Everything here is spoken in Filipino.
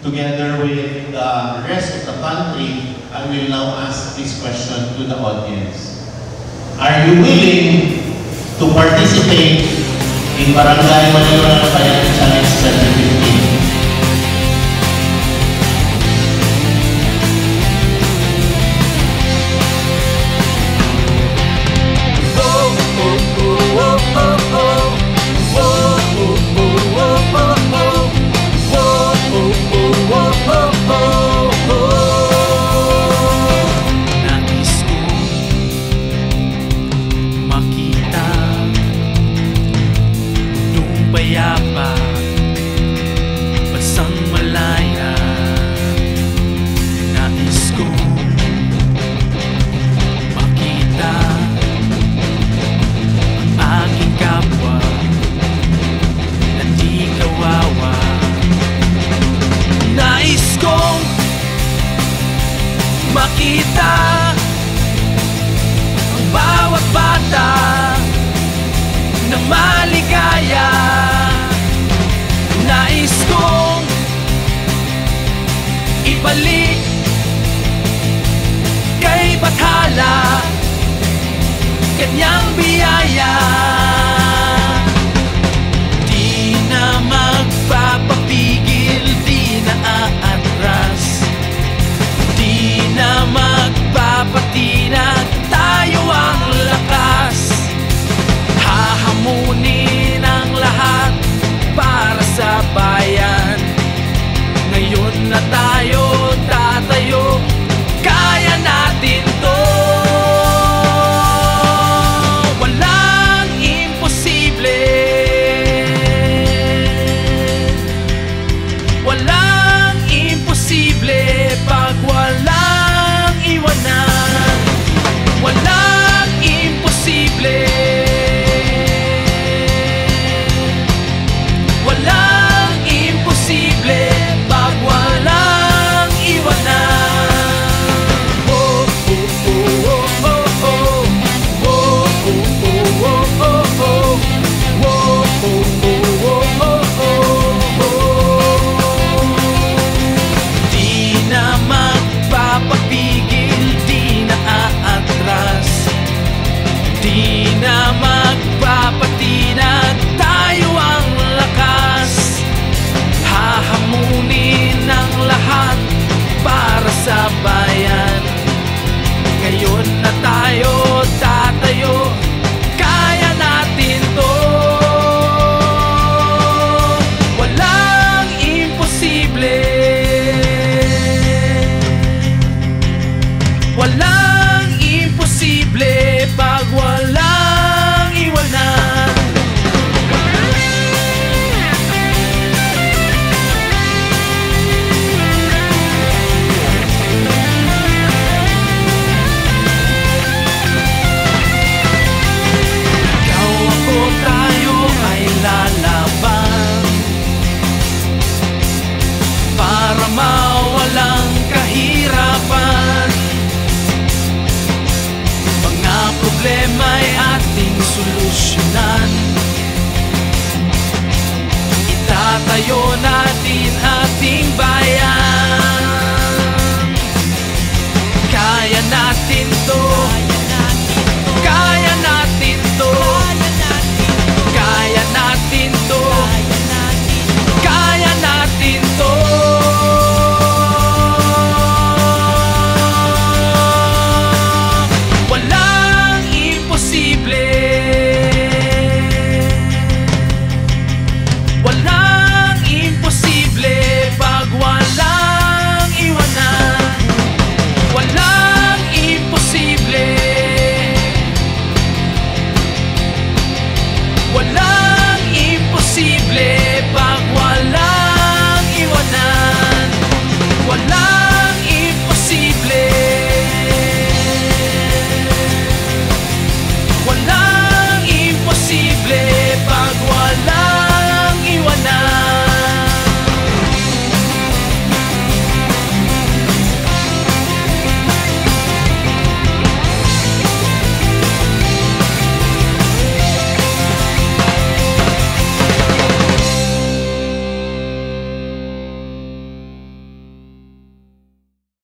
together with the rest of the country, I will now ask this question to the audience. Are you willing to participate in Barangay Manila Bayan Challenge 2015? Payapa, bansang malaya, nais kong makita ang aking kapwa na di kawawa. Nais kong makita ang bawat bata na maligaya. Nais kong ibalik kay Bathala kanyang biyaya. Di na magpapapigil, di na aatras, di na magpapatinag, tayo ang lakas. Hahamunin ang lahat para sa bayan. Ngayon na tayo tatayo, kaya natin to. Walang imposible, walang imposible pag walang iwanan. Walang imposible, walang imposible pag walang iwanan. Oh, oh, oh, oh, oh, oh. Oh, oh, oh, oh, oh, oh. Oh, oh, oh, oh, oh, oh. Di na magpapapigil, di na aatras, di na magpapatinag, tayo ang lakas. Hahamunin ang lahat para sa bayan. Ngayon na tayo tatayo, kaya natin to. Walang imposible, walang imposible pag walang iwanan. Ikaw, ako, tayo ay lalaban para mawalang kahirapan. Mga problema'y ating solusyonan, itatayo natin